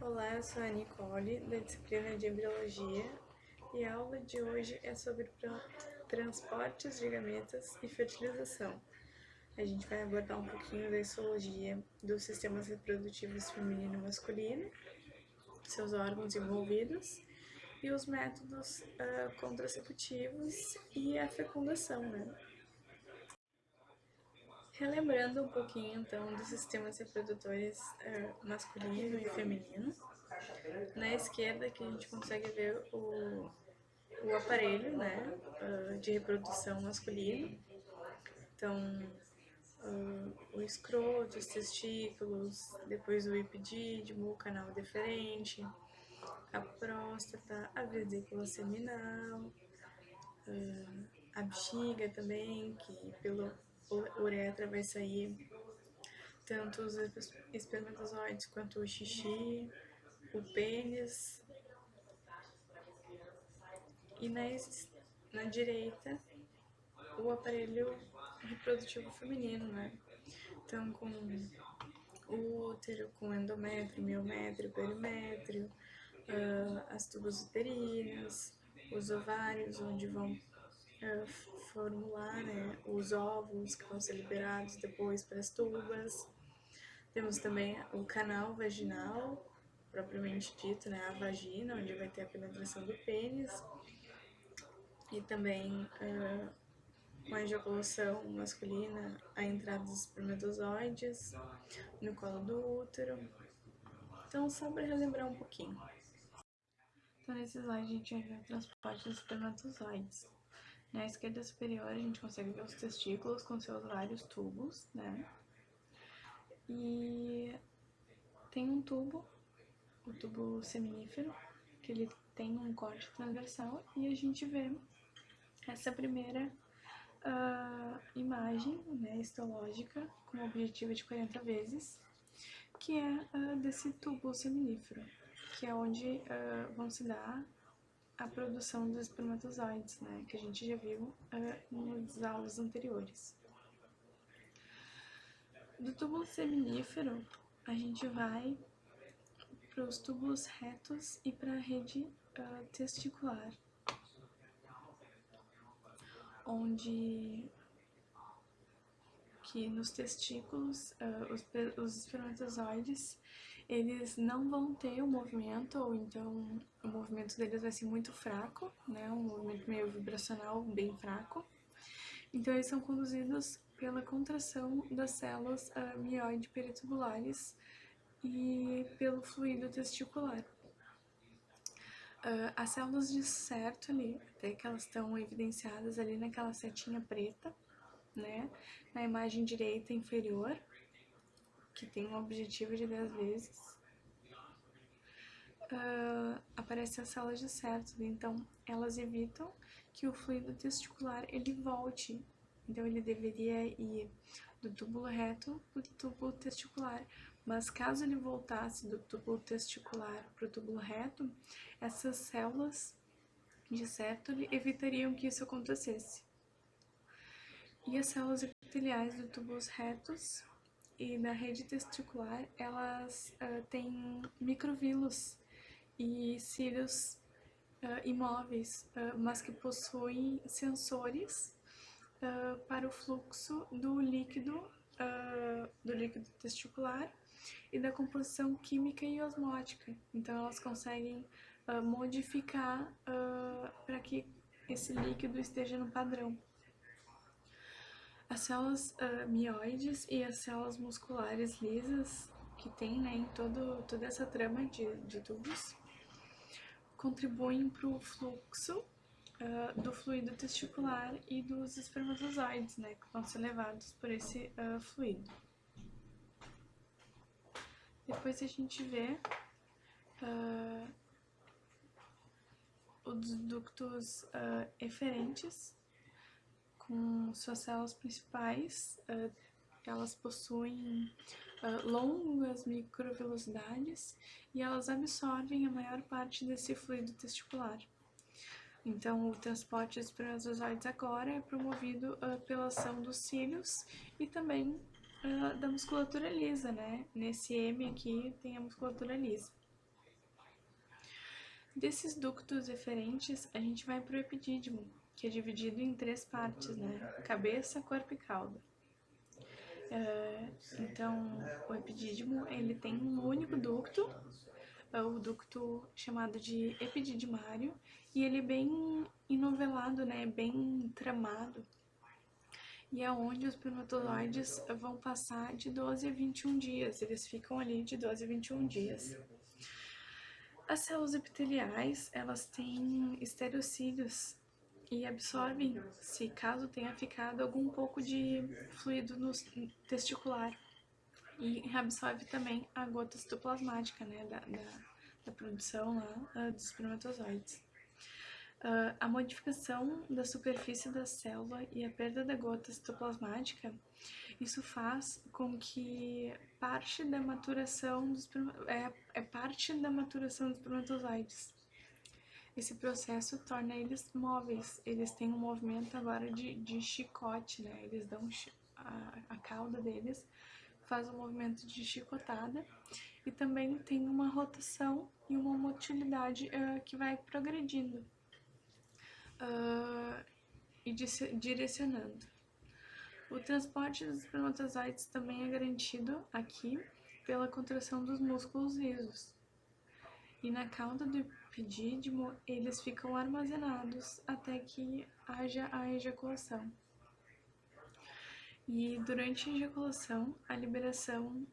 Olá, eu sou a Nicole, da disciplina de Embriologia, e a aula de hoje é sobre transportes de gametas e fertilização. A gente vai abordar um pouquinho da histologia dos sistemas reprodutivos feminino e masculino, seus órgãos envolvidos, e os métodos contraceptivos e a fecundação, né? Relembrando um pouquinho, então, dos sistemas reprodutores masculino e feminino. Na esquerda aqui a gente consegue ver o aparelho, né, de reprodução masculino. Então, o escroto, os testículos, depois o epidídimo, o canal deferente, a próstata, a vesícula seminal, a bexiga também, que pela uretra vai sair tanto os espermatozoides quanto o xixi, o pênis. E na direita, o aparelho reprodutivo feminino, né? Então, com o útero, com endométrio, miométrio, perimétrio, as tubas uterinas, os ovários, onde vão formular, né, os óvulos que vão ser liberados depois para as tubas. Temos também o canal vaginal, propriamente dito, né, a vagina, onde vai ter a penetração do pênis, e também com a ejaculação masculina, a entrada dos espermatozoides no colo do útero. Então, só para relembrar um pouquinho. Então, nesse slide, a gente vai ver o transporte dos espermatozoides. Na esquerda superior, a gente consegue ver os testículos com seus vários tubos, né? E tem um tubo, o tubo seminífero, que ele tem um corte transversal, e a gente vê essa primeira imagem, né, histológica com o objetivo de 40 vezes, que é desse tubo seminífero, que é onde vão se dar a produção dos espermatozoides, né, que a gente já viu nas aulas anteriores. Do túbulo seminífero, a gente vai para os túbulos retos e para a rede testicular, onde que nos testículos os espermatozoides eles não vão ter o movimento, ou então o movimento deles vai ser muito fraco, né, um movimento meio vibracional bem fraco. Então eles são conduzidos pela contração das células mioide peritubulares e pelo fluido testicular. As células de Sertoli, até que elas estão evidenciadas ali naquela setinha preta, né, na imagem direita inferior, que tem um objetivo de 10 vezes, aparecem as células de Sertoli, então elas evitam que o fluido testicular ele volte, então ele deveria ir do túbulo reto para o túbulo testicular, mas caso ele voltasse do túbulo testicular para o túbulo reto, essas células de Sertoli evitariam que isso acontecesse. E as células epiteliais do túbulos retos e da rede testicular, elas têm microvílos e cílios imóveis, mas que possuem sensores para o fluxo do líquido testicular e da composição química e osmótica. Então, elas conseguem modificar para que esse líquido esteja no padrão. As células mioides e as células musculares lisas que tem, né, em toda essa trama de tubos contribuem para o fluxo do fluido testicular e dos espermatozoides, né, que vão ser levados por esse fluido. Depois a gente vê os ductos eferentes, com suas células principais, elas possuem longas microvelocidades e elas absorvem a maior parte desse fluido testicular. Então, o transporte dos espermatozoides agora é promovido pela ação dos cílios e também da musculatura lisa, né? Nesse M aqui tem a musculatura lisa. Desses ductos eferentes, a gente vai para o epidídimo, que é dividido em 3 partes, né? Cabeça, corpo e cauda. Então, o epidídimo, ele tem um único ducto, o ducto chamado de epididimário, e ele é bem enovelado, né? Bem tramado. E é onde os espermatozoides vão passar de 12 a 21 dias, eles ficam ali de 12 a 21 dias. As células epiteliais, elas têm estereocílios e absorvem, se caso tenha ficado algum pouco de fluido no testicular. E absorve também a gota citoplasmática, né, da produção lá dos espermatozoides. A modificação da superfície da célula e a perda da gota citoplasmática, isso faz com que parte da maturação dos parte da maturação dos espermatozoides. Esse processo torna eles móveis, eles têm um movimento agora de chicote, né? Eles dão a cauda deles faz um movimento de chicotada e também tem uma rotação e uma motilidade que vai progredindo e direcionando. O transporte dos espermatozoides também é garantido aqui pela contração dos músculos lisos. E na cauda do epidídimo, eles ficam armazenados até que haja a ejaculação. E durante a ejaculação, a liberação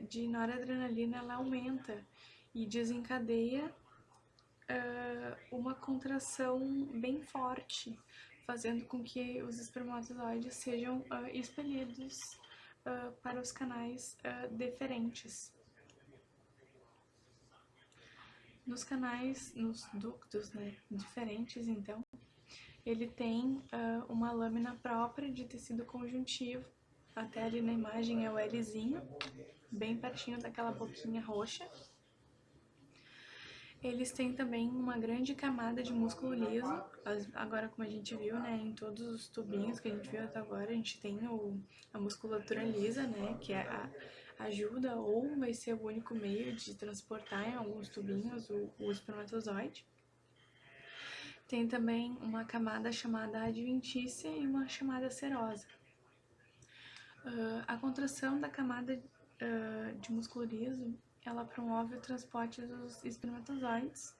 de noradrenalina ela aumenta e desencadeia uma contração bem forte, fazendo com que os espermatozoides sejam expelidos para os canais deferentes. Nos canais, nos ductos, né, diferentes, então, ele tem uma lâmina própria de tecido conjuntivo, até ali na imagem é o Lzinho, bem pertinho daquela boquinha roxa. Eles têm também uma grande camada de músculo liso, agora como a gente viu, né, em todos os tubinhos que a gente viu até agora, a gente tem a musculatura lisa, né, que ajuda ou vai ser o único meio de transportar em alguns tubinhos o espermatozoide. Tem também uma camada chamada adventícia e uma chamada serosa. A contração da camada de músculo liso, ela promove o transporte dos espermatozoides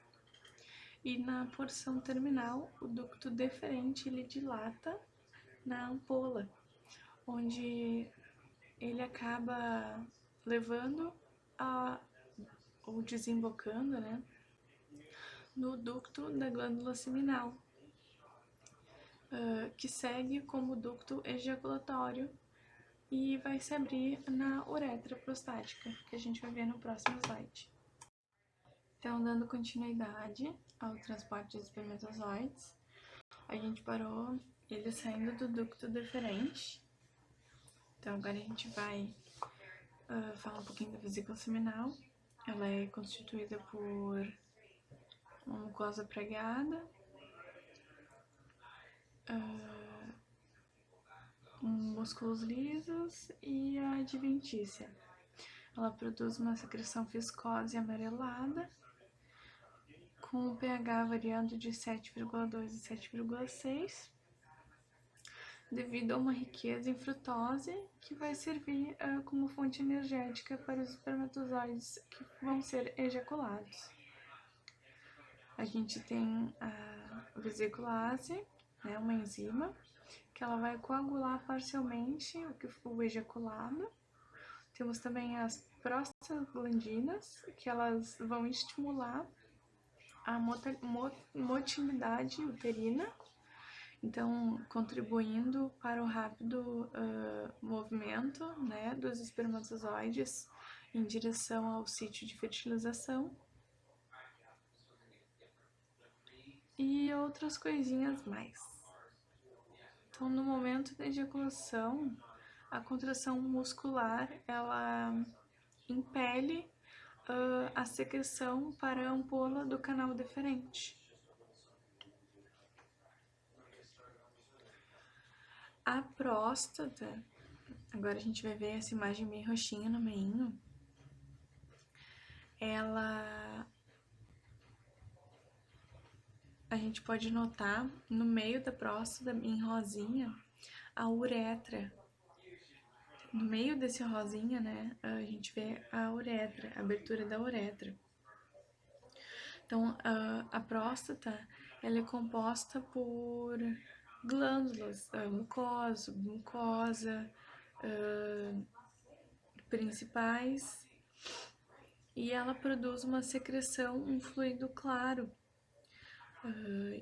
e na porção terminal, o ducto deferente ele dilata na ampola, onde ele acaba levando ou desembocando, né, no ducto da glândula seminal, que segue como ducto ejaculatório e vai se abrir na uretra prostática, que a gente vai ver no próximo slide. Então, dando continuidade ao transporte dos espermatozoides, a gente parou ele saindo do ducto deferente. Então, agora a gente vai falar um pouquinho da vesícula seminal. Ela é constituída por uma mucosa pregada, músculos lisos e a adventícia. Ela produz uma secreção viscosa e amarelada, com o pH variando de 7,2 a 7,6, devido a uma riqueza em frutose que vai servir como fonte energética para os espermatozoides que vão ser ejaculados. A gente tem a vesiculase, né, uma enzima, que ela vai coagular parcialmente o ejaculado. Temos também as prostaglandinas, que elas vão estimular a motilidade uterina, então contribuindo para o rápido movimento, né, dos espermatozoides em direção ao sítio de fertilização. E outras coisinhas mais. Então, no momento da ejaculação, a contração muscular, ela impele a secreção para a ampola do canal deferente. A próstata, agora a gente vai ver essa imagem meio roxinha no meinho, ela a gente pode notar no meio da próstata, em rosinha, a uretra. No meio desse rosinha, né, a gente vê a uretra, a abertura da uretra. Então, a próstata, ela é composta por glândulas, mucosa principais, e ela produz uma secreção, um fluido claro.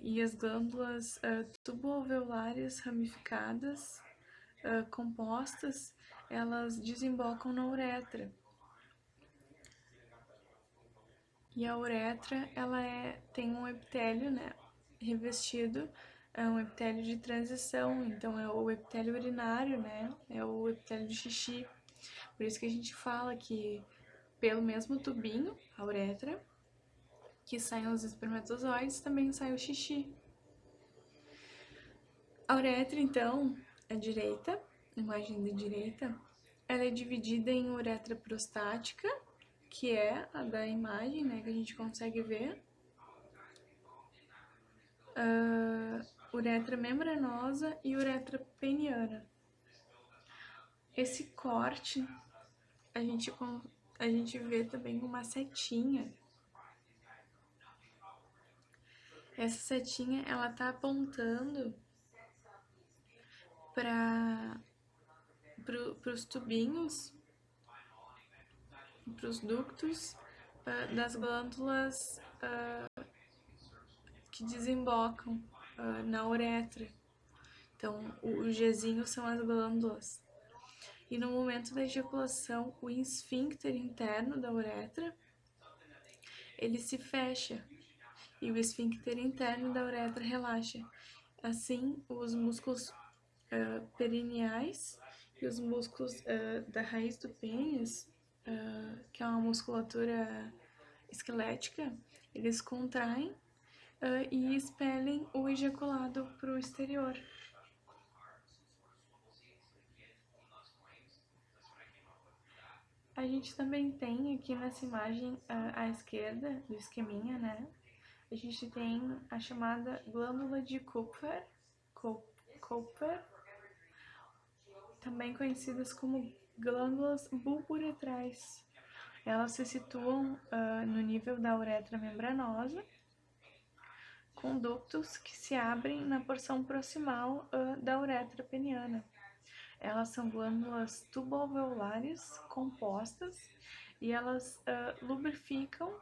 E as glândulas tubo-alveolares ramificadas, compostas, elas desembocam na uretra. E a uretra, ela tem um epitélio, né, revestido, é um epitélio de transição, então é o epitélio urinário, né, é o epitélio de xixi. Por isso que a gente fala que pelo mesmo tubinho, a uretra, que saem os espermatozoides, também sai o xixi. A uretra, então, à direita, imagem da direita, ela é dividida em uretra prostática, que é a da imagem, né, que a gente consegue ver, uretra membranosa e uretra peniana. Esse corte, a gente vê também uma setinha. Essa setinha, ela tá apontando para os tubinhos, para os ductos das glândulas que desembocam na uretra. Então, o Gzinho são as glândulas. E no momento da ejaculação, o esfíncter interno da uretra, ele se fecha. E o esfíncter interno da uretra relaxa. Assim, os músculos perineais e os músculos da raiz do pênis, que é uma musculatura esquelética, eles contraem e expelem o ejaculado para o exterior. A gente também tem aqui nessa imagem à esquerda do esqueminha, né? A gente tem a chamada glândula de Kupfer, também conhecidas como glândulas bulburetrais. Elas se situam no nível da uretra membranosa, com ductos que se abrem na porção proximal da uretra peniana. Elas são glândulas tubo-alveolares compostas e elas lubrificam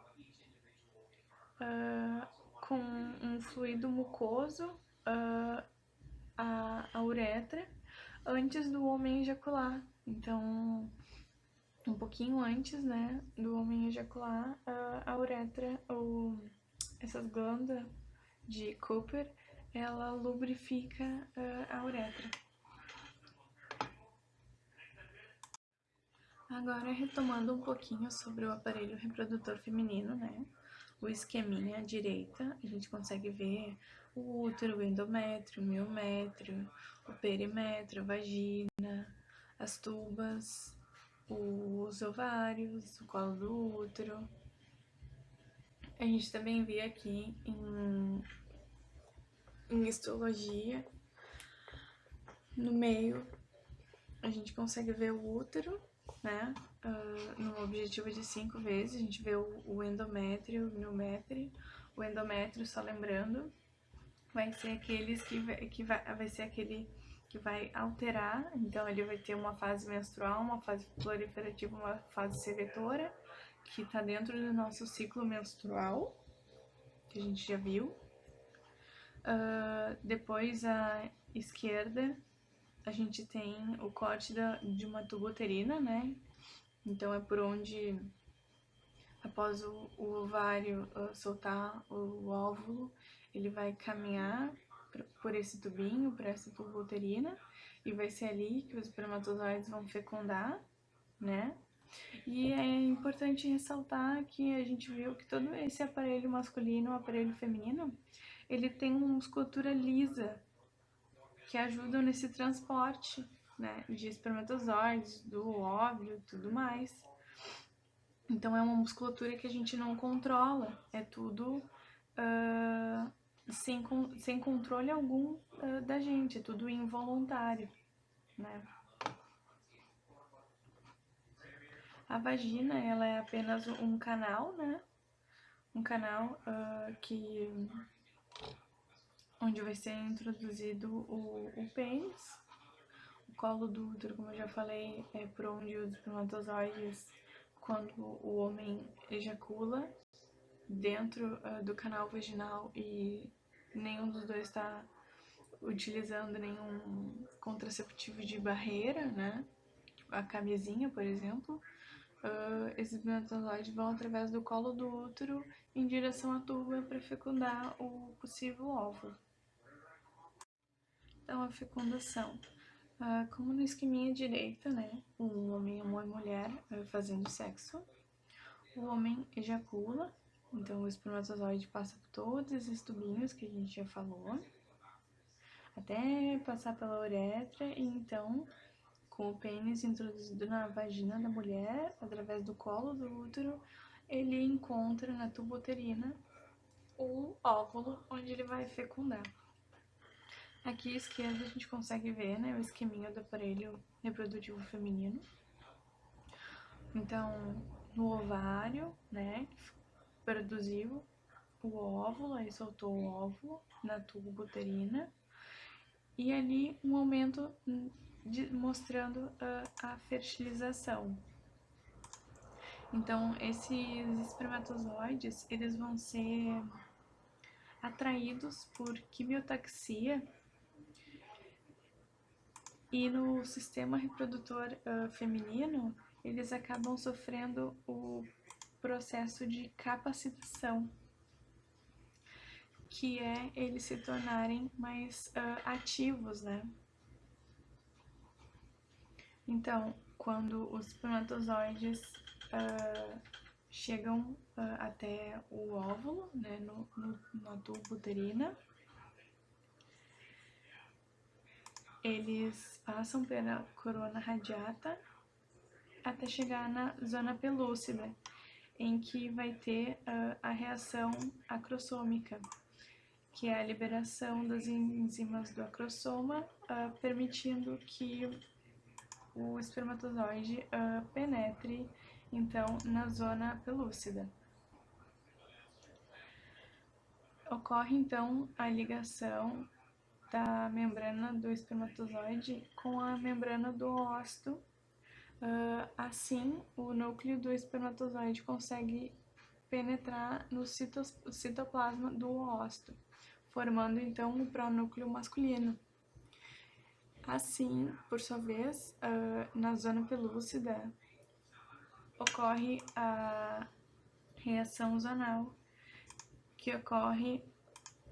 com um fluido mucoso a uretra antes do homem ejacular. Então, um pouquinho antes, né, do homem ejacular, a uretra, ou essas glândulas de Cooper, ela lubrifica a uretra. Agora, retomando um pouquinho sobre o aparelho reprodutor feminino, né? O esqueminha à direita, a gente consegue ver o útero, o endométrio, o miométrio, o perimétrio, a vagina, as tubas, os ovários, o colo do útero. A gente também vê aqui em histologia, no meio, a gente consegue ver o útero, né? No objetivo de 5 vezes, a gente vê o endométrio, o miométrio. O endométrio, só lembrando, vai ser aqueles vai ser aquele que vai alterar, então ele vai ter uma fase menstrual, uma fase proliferativa, uma fase secretora, que está dentro do nosso ciclo menstrual, que a gente já viu. Depois, à esquerda, a gente tem o corte de uma tuba uterina, né? Então é por onde, após o ovário soltar o óvulo, ele vai caminhar por esse tubinho, por essa tuba uterina, e vai ser ali que os espermatozoides vão fecundar, né? E é importante ressaltar que a gente viu que todo esse aparelho masculino, o aparelho feminino, ele tem uma musculatura lisa, que ajudam nesse transporte, né, de espermatozoides, do óvulo e tudo mais. Então é uma musculatura que a gente não controla, é tudo sem controle algum da gente, tudo involuntário, né? A vagina, ela é apenas um canal, né? Um canal onde vai ser introduzido o pênis. O colo do útero, como eu já falei, é por onde os espermatozoides, quando o homem ejacula, dentro do canal vaginal e nenhum dos dois está utilizando nenhum contraceptivo de barreira, né? A camisinha, por exemplo, esses espermatozoides vão através do colo do útero em direção à tuba para fecundar o possível óvulo. Então, a fecundação. Como no esqueminha direita, né? Um homem e uma mulher fazendo sexo. O homem ejacula, então o espermatozoide passa por todos esses tubinhos que a gente já falou, até passar pela uretra e então, com o pênis introduzido na vagina da mulher, através do colo do útero, ele encontra na tuba uterina o óvulo onde ele vai fecundar. Aqui à esquerda a gente consegue ver, né, o esqueminha do aparelho reprodutivo feminino. Então, no ovário, né, produziu o óvulo, aí soltou o óvulo na tuba uterina. E ali um aumento mostrando a fertilização. Então, esses espermatozoides, eles vão ser atraídos por quimiotaxia e no sistema reprodutor feminino, eles acabam sofrendo o processo de capacitação, que é eles se tornarem mais ativos, né? Então, quando os espermatozoides chegam até o óvulo, né, na tuba uterina, eles passam pela corona radiata até chegar na zona pelúcida, em que vai ter a reação acrossômica, que é a liberação das enzimas do acrossoma, permitindo que o espermatozoide penetre, então, na zona pelúcida. Ocorre, então, a ligação da membrana do espermatozoide com a membrana do ócito. Assim, o núcleo do espermatozoide consegue penetrar no citoplasma do ócito, formando, então, o pronúcleo masculino. Assim, por sua vez, na zona pelúcida, ocorre a reação zonal, que ocorre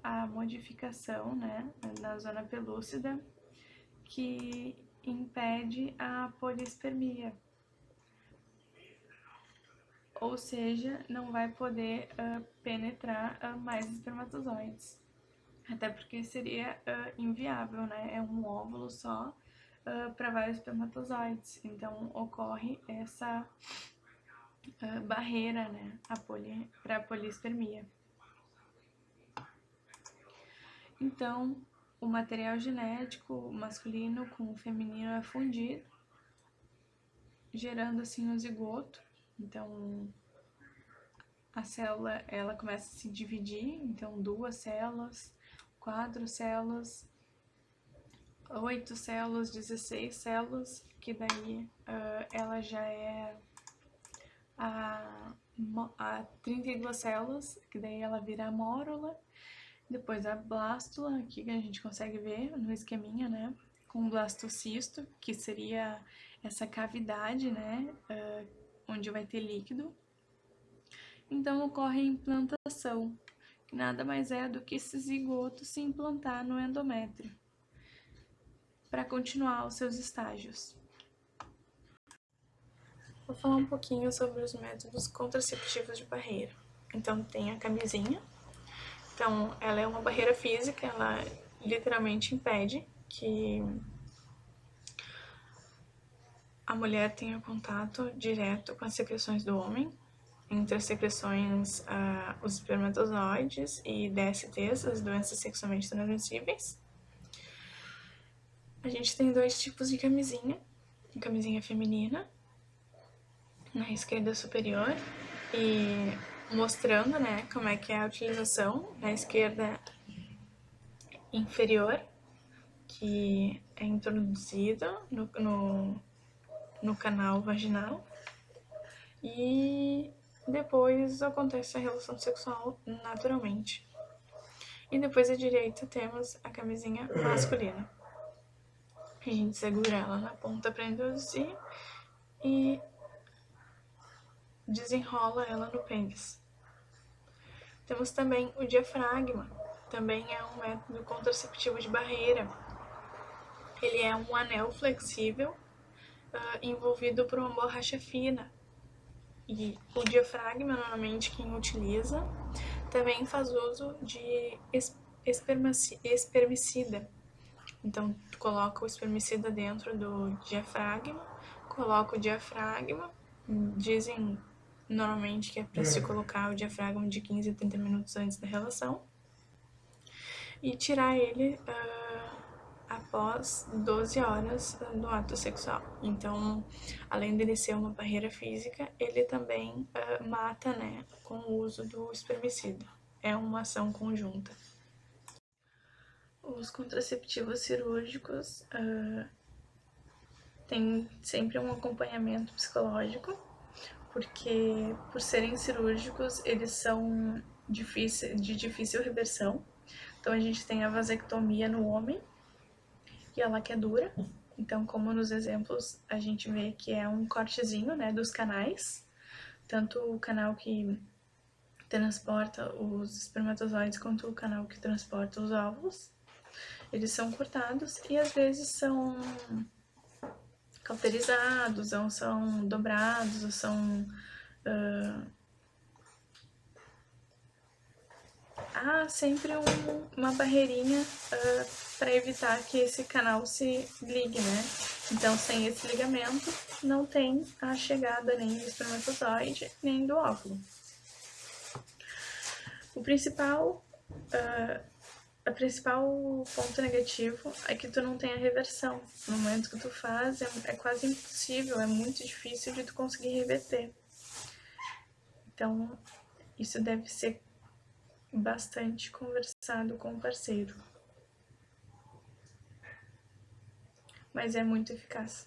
a modificação, né, na zona pelúcida, que impede a polispermia, ou seja, não vai poder penetrar mais espermatozoides, até porque seria inviável, né, é um óvulo só para vários espermatozoides, então ocorre essa barreira, né, para a polispermia. Então, o material genético masculino com o feminino é fundido, gerando assim o zigoto. Então, a célula ela começa a se dividir, então 2 células, 4 células, 8 células, 16 células, que daí ela já é a 32 células, que daí ela vira a mórula. Depois a blástula, aqui que a gente consegue ver no esqueminha, né? Com o blastocisto, que seria essa cavidade, né? Onde vai ter líquido. Então ocorre a implantação, que nada mais é do que esse zigoto se implantar no endométrio, para continuar os seus estágios. Vou falar um pouquinho sobre os métodos contraceptivos de barreira. Então tem a camisinha. Então, ela é uma barreira física, ela literalmente impede que a mulher tenha contato direto com as secreções do homem. entre as secreções os espermatozoides e DSTs, as doenças sexualmente transmissíveis. A gente tem 2 tipos de camisinha. A camisinha feminina, na esquerda superior, e mostrando, né, como é que é a utilização. Na esquerda inferior, que é introduzida no canal vaginal, e depois acontece a relação sexual naturalmente. E depois à direita temos a camisinha masculina. A gente segura ela na ponta para introduzir e desenrola ela no pênis. Temos também o diafragma, também é um método contraceptivo de barreira. Ele é um anel flexível envolvido por uma borracha fina. E o diafragma, normalmente, quem utiliza, também faz uso de espermicida. Então, tu coloca o espermicida dentro do diafragma, coloca o diafragma, dizem normalmente que é para se colocar o diafragma de 15 a 30 minutos antes da relação, e tirar ele após 12 horas do ato sexual. Então, além dele ser uma barreira física, ele também mata, né, com o uso do espermicida. É uma ação conjunta. Os contraceptivos cirúrgicos têm sempre um acompanhamento psicológico, porque por serem cirúrgicos, eles são de difícil reversão. Então a gente tem a vasectomia no homem, e ela que é dura. Então, como nos exemplos a gente vê que é um cortezinho, né, dos canais, tanto o canal que transporta os espermatozoides quanto o canal que transporta os óvulos. Eles são cortados e às vezes são cauterizados, ou são dobrados, ou são há sempre uma barreirinha para evitar que esse canal se ligue, né? Então, sem esse ligamento, não tem a chegada nem do espermatozoide, nem do óvulo. O principal ponto negativo é que tu não tem a reversão. No momento que tu faz, é quase impossível, é muito difícil de tu conseguir reverter. Então, isso deve ser bastante conversado com o parceiro. Mas é muito eficaz.